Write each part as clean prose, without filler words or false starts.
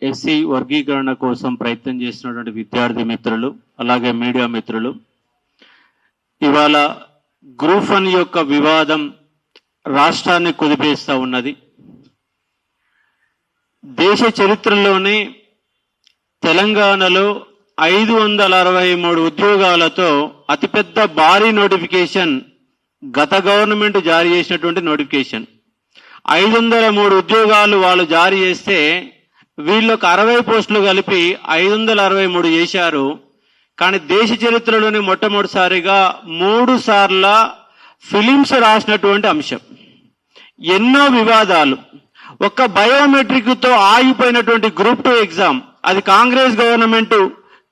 SC వర్గీకరణ కోసం ప్రయత్నం చేసినటువంటి విద్యార్థి మిత్రులు అలాగే మీడియా మిత్రులు, ఇవాళ గ్రూప్ 1 యొక్క వివాదం రాష్ట్రాన్ని కుదిపేస్తూ ఉన్నది. దేశ చరిత్రలోనే తెలంగాణలో 563 ఉద్యోగాలతో అతిపెద్ద భారీ నోటిఫికేషన్ గత గవర్నమెంట్ జారీ చేసినటువంటి నోటిఫికేషన్. 503 ఉద్యోగాలు వాళ్ళు జారీ చేస్తే వీళ్ళకు 60 పోస్టులు కలిపి 563 చేశారు. కానీ దేశ చరిత్రలోనే మొట్టమొదటిసారిగా 3 సార్ల ఫిలిమ్స్ రాసినటువంటి అంశం. ఎన్నో వివాదాలు, ఒక్క బయోమెట్రిక్తో ఆగిపోయినటువంటి గ్రూప్ 2 ఎగ్జామ్, అది కాంగ్రెస్ గవర్నమెంట్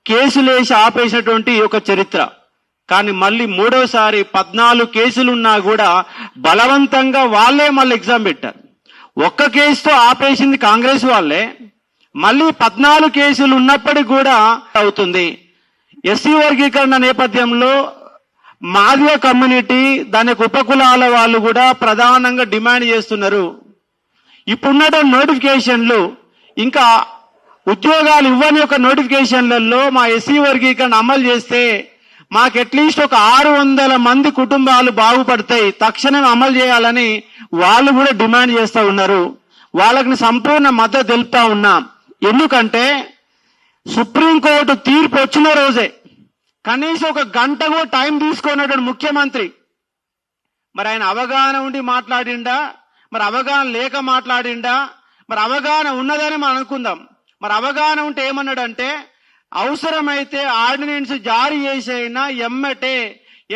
కేసులు వేసి ఆపేసినటువంటి ఒక చరిత్ర. కానీ మళ్ళీ మూడోసారి 14 కేసులున్నా కూడా బలవంతంగా వాళ్ళే మళ్ళీ ఎగ్జామ్ పెట్టారు. ఒక్క కేసుతో ఆపేసింది కాంగ్రెస్ వాళ్ళే, మళ్ళీ 14 కేసులు ఉన్నప్పటికీ కూడా అవుతుంది. ఎస్సీ వర్గీకరణ నేపథ్యంలో మాదిగ కమ్యూనిటీ, దాని ఉపకులాల వాళ్ళు కూడా ప్రధానంగా డిమాండ్ చేస్తున్నారు. ఇప్పుడున్నటువంటి నోటిఫికేషన్లు, ఇంకా ఉద్యోగాలు ఇవ్వని ఒక నోటిఫికేషన్లలో మా ఎస్సీ వర్గీకరణ అమలు చేస్తే మాకు అట్లీస్ట్ ఒక 600 మంది కుటుంబాలు బాగుపడతాయి, తక్షణం అమలు చేయాలని వాళ్ళు కూడా డిమాండ్ చేస్తూ ఉన్నారు. వాళ్ళకి సంపూర్ణ మద్దతు తెలుపుతా ఉన్నాం. ఎందుకంటే సుప్రీంకోర్టు తీర్పు వచ్చిన రోజే కనీసం ఒక గంట కూడా టైం తీసుకున్నటువంటి ముఖ్యమంత్రి, మరి ఆయన అవగాహన ఉండి మాట్లాడిండా, మరి అవగాహన లేక మాట్లాడిండా, మరి అవగాహన ఉన్నదని మనం అనుకుందాం. మరి అవగాహన ఉంటే ఏమన్నాడంటే, అవసరమైతే ఆర్డినెన్స్ జారీ చేసైనా ఎమ్మటే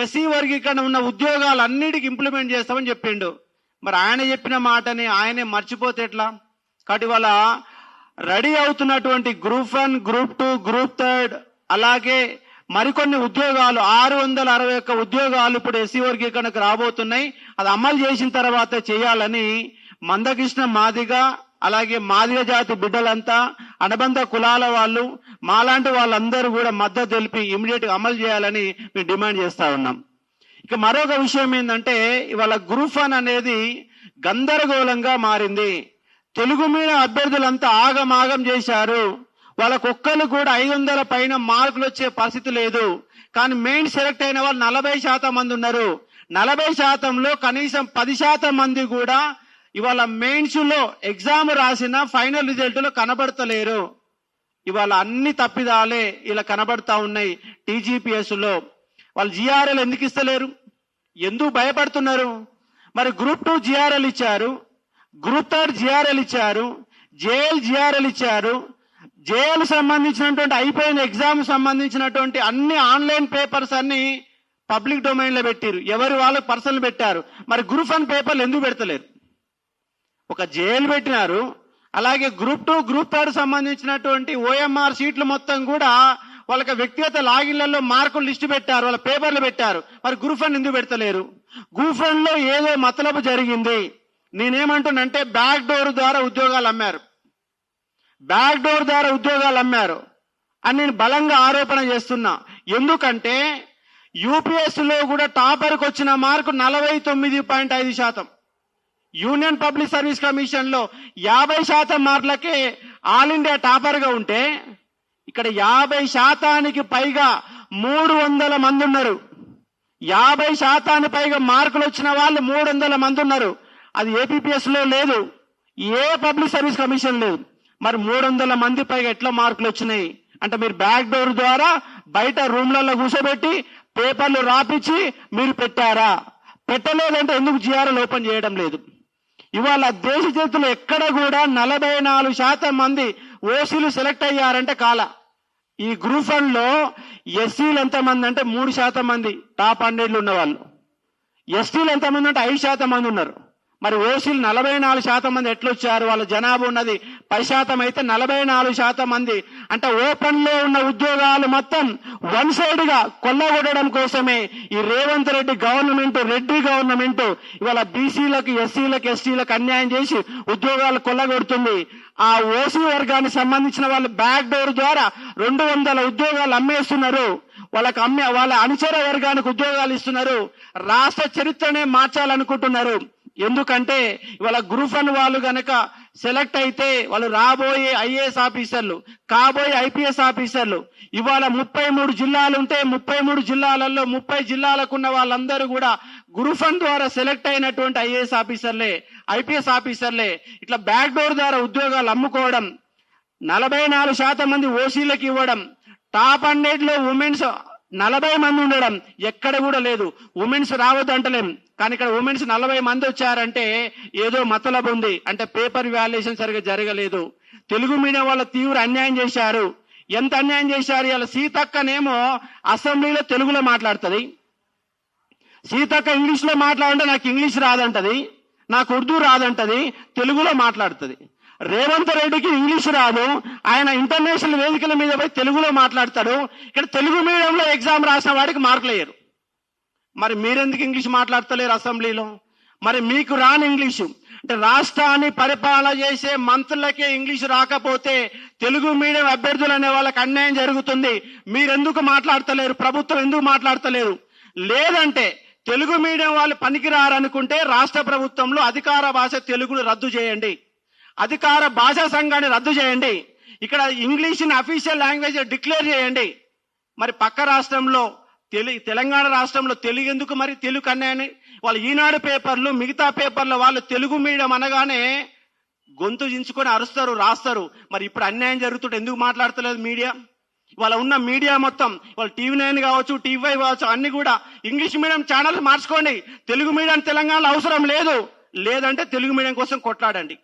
ఎస్సీ వర్గీకరణ ఉన్న ఉద్యోగాలన్నిటికీ ఇంప్లిమెంట్ చేస్తామని చెప్పిండు. మరి ఆయన చెప్పిన మాటని ఆయనే మర్చిపోతే ఎట్లా? కాబట్టి వాళ్ళ రెడీ అవుతున్నటువంటి గ్రూప్ 1, గ్రూప్ 2, గ్రూప్ 3 అలాగే మరికొన్ని ఉద్యోగాలు 661 ఉద్యోగాలు ఇప్పుడు ఎస్సీ వర్గీకరణకు రాబోతున్నాయి. అది అమలు చేసిన తర్వాత చేయాలని మందకృష్ణ మాదిగ, అలాగే మాదిగ జాతి బిడ్డలంతా, అనుబంధ కులాల వాళ్ళు, మాలాంటి వాళ్ళందరూ కూడా మద్దతు తెలిపి ఇమీడియట్ గా అమలు చేయాలని మేము డిమాండ్ చేస్తా ఉన్నాం. ఇక మరొక విషయం ఏంటంటే, ఇవాళ గ్రూప్ 1 అనేది గందరగోళంగా మారింది. తెలుగు మీడియం అభ్యర్థులంతా ఆగమాగం చేశారు. వాళ్ళకొక్కరు కూడా 500 పైన మార్కులు వచ్చే పరిస్థితి లేదు. కానీ మెయిన్ సెలెక్ట్ అయిన వాళ్ళు 40% మంది ఉన్నారు. 40%లో కనీసం 10% మంది కూడా ఇవాళ మెయిన్స్ లో ఎగ్జామ్ రాసిన ఫైనల్ రిజల్ట్ లో కనబడతలేరు. ఇవాళ అన్ని తప్పిదాలే ఇలా కనబడతా ఉన్నాయి. టీజీపీఎస్ లో వాళ్ళు జిఆర్ఎల్ ఎందుకు ఇస్తలేరు? ఎందుకు భయపడుతున్నారు? మరి గ్రూప్ 2 జిఆర్ఎల్ ఇచ్చారు, గ్రూప్ 3 జిఆర్ఎల్ ఇచ్చారు, జేఎల్ జిఆర్ఎల్ ఇచ్చారు. జేఎల్ సంబంధించినటువంటి అయిపోయిన ఎగ్జామ్ సంబంధించినటువంటి అన్ని ఆన్లైన్ పేపర్స్ అన్ని పబ్లిక్ డొమైన్ లో పెట్టారు, ఎవరు వాళ్ళకి పర్సనల్ పెట్టారు. మరి గ్రూప్ 1 పేపర్లు ఎందుకు పెడతలేరు? ఒక జేఎల్ పెట్టినారు, అలాగే గ్రూప్ 2, గ్రూప్ 3 సంబంధించినటువంటి ఓఎంఆర్ షీట్లు మొత్తం కూడా వాళ్ళకి వ్యక్తిగత లాగిన్లలో మార్కులు లిస్టు పెట్టారు, వాళ్ళ పేపర్లు పెట్టారు. మరి గ్రూప్ 1 ఎందుకు పెడతలేరు? గ్రూప్ 1 లో ఏదో మతలబు జరిగింది. నేనేమంటున్నంటే బ్యాక్ డోర్ ద్వారా ఉద్యోగాలు అమ్మారు, బ్యాక్ డోర్ ద్వారా ఉద్యోగాలు అమ్మారు అని నేను బలంగా ఆరోపణ చేస్తున్నా. ఎందుకంటే యూపీఎస్ లో కూడా టాపర్కి వచ్చిన mark 49.5%. Union public service commission లో 50% మార్కులకే ఆల్ ఇండియా టాపర్ గా ఉంటే, ఇక్కడ 50% పైగా 300 మంది ఉన్నారు. 50% పైగా మార్కులు వచ్చిన వాళ్ళు 300 మంది ఉన్నారు. అది ఏపీపీఎస్ లో లేదు, ఏ పబ్లిక్ సర్వీస్ కమిషన్ లేదు. మరి 300 మంది పైగా ఎట్లా మార్కులు వచ్చినాయి అంటే, మీరు బ్యాక్ డోర్ ద్వారా బయట రూమ్లలో కూర్చోబెట్టి పేపర్లు రాపిచ్చి మీరు పెట్టారా? పెట్టలేదంటే ఎందుకు జిఆర్ఎల్ ఓపెన్ చేయడం లేదు? ఇవాళ దేశ చరిత్రలో ఎక్కడ కూడా 44% మంది ఓసీలు సెలెక్ట్ అయ్యారంటే కాల. ఈ గ్రూప్ 1 లో ఎస్సీలు ఎంతమంది అంటే 3% మంది టాప్ 100 ఉన్న వాళ్ళు, ఎస్టీలు ఎంతమంది అంటే 5% మంది ఉన్నారు. మరి ఓసీలు 44% మంది ఎట్లొచ్చారు? వాళ్ళ జనాభా ఉన్నది 10% అయితే 44% మంది అంటే ఓపెన్ లో ఉన్న ఉద్యోగాలు మొత్తం వన్ సైడ్ గా కొల్లగొట్టడం కోసమే ఈ రేవంత్ రెడ్డి గవర్నమెంట్, రెడ్డి గవర్నమెంట్ ఇవాళ బీసీలకు, ఎస్సీలకు, ఎస్టీలకు అన్యాయం చేసి ఉద్యోగాలు కొల్లగొడుతుంది. ఆ ఓసీ వర్గానికి సంబంధించిన వాళ్ళు బ్యాక్ డోర్ ద్వారా 200 ఉద్యోగాలు అమ్మేస్తున్నారు. వాళ్ళ అనుచర వర్గానికి ఉద్యోగాలు ఇస్తున్నారు. రాష్ట్ర చరిత్రనే మార్చాలనుకుంటున్నారు. ఎందుకంటే ఇవాళ గ్రూప్ 1 వాళ్ళు గనక సెలెక్ట్ అయితే వాళ్ళు రాబోయే ఐఏఎస్ ఆఫీసర్లు, కాబోయే ఐపీఎస్ ఆఫీసర్లు. ఇవాళ 33 జిల్లాలు ఉంటే 33 జిల్లాలలో 30 జిల్లాలకు ఉన్న వాళ్ళందరూ కూడా గ్రూప్ 1 ద్వారా సెలెక్ట్ అయినటువంటి ఐఏఎస్ ఆఫీసర్లే, ఐపీఎస్ ఆఫీసర్లే. ఇట్లా బ్యాక్ డోర్ ద్వారా ఉద్యోగాలు అమ్ముకోవడం, 44% మంది ఓసీలకు ఇవ్వడం, టాప్ 100లో ఉమెన్స్ 40 మంది ఉండడం ఎక్కడ కూడా లేదు. ఉమెన్స్ రావద్దు అంటలేం, కానీ ఇక్కడ ఉమెన్స్ 40 మంది వచ్చారంటే ఏదో మతలబు ఉంది, అంటే పేపర్ వాల్యుయేషన్ సరిగా జరగలేదు. తెలుగు మీడియం వాళ్ళ తీవ్ర అన్యాయం చేశారు. ఎంత అన్యాయం చేశారు? ఇలా సీతక్కనేమో అసెంబ్లీలో తెలుగులో మాట్లాడుతుంది, సీతక్క ఇంగ్లీష్లో మాట్లాడంటే నాకు ఇంగ్లీష్ రాదంటది, నాకు ఉర్దూ రాదంటది, తెలుగులో మాట్లాడుతుంది. రేవంత్ రెడ్డికి ఇంగ్లీష్ రాదు, ఆయన ఇంటర్నేషనల్ వేదికల మీద పోయి తెలుగులో మాట్లాడతాడు. ఇక్కడ తెలుగు మీడియంలో ఎగ్జామ్ రాసిన వాడికి మార్కులు వేయరు. మరి మీరెందుకు ఇంగ్లీష్ మాట్లాడతలేరు అసెంబ్లీలో? మరి మీకు రాని ఇంగ్లీషు అంటే రాష్ట్రాన్ని పరిపాలన చేసే మంత్రులకే ఇంగ్లీష్ రాకపోతే తెలుగు మీడియం అభ్యర్థులు అనే వాళ్ళకి అన్యాయం జరుగుతుంది. మీరెందుకు మాట్లాడతలేరు? ప్రభుత్వం ఎందుకు మాట్లాడతలేదు? లేదంటే తెలుగు మీడియం వాళ్ళు పనికిరారనుకుంటే రాష్ట్ర ప్రభుత్వంలో అధికార భాష తెలుగును రద్దు చేయండి, అధికార భాషా సంఘాన్ని రద్దు చేయండి, ఇక్కడ ఇంగ్లీష్ని అఫీషియల్ లాంగ్వేజ్ డిక్లేర్ చేయండి. మరి పక్క రాష్ట్రంలో తెలంగాణ రాష్ట్రంలో తెలుగు ఎందుకు? మరి తెలుగు అన్నాయని వాళ్ళు ఈనాడు పేపర్లు మిగతా పేపర్లు వాళ్ళు తెలుగు మీడియం అనగానే గొంతు చించుకొని అరుస్తారు, రాస్తారు. మరి ఇప్పుడు అన్యాయం జరుగుతుంటే ఎందుకు మాట్లాడతలేదు మీడియా? వాళ్ళ ఉన్న మీడియా మొత్తం వాళ్ళ TV9 కావచ్చు, TV5 కావచ్చు, అన్ని కూడా ఇంగ్లీష్ మీడియం ఛానల్స్ మార్చుకోండి. తెలుగు మీడియం తెలంగాణలో అవసరం లేదు. లేదంటే తెలుగు మీడియం కోసం కొట్లాడండి.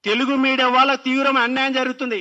తెలుగు మీడియం వాళ్ళకి తీవ్రమైన అన్యాయం జరుగుతుంది.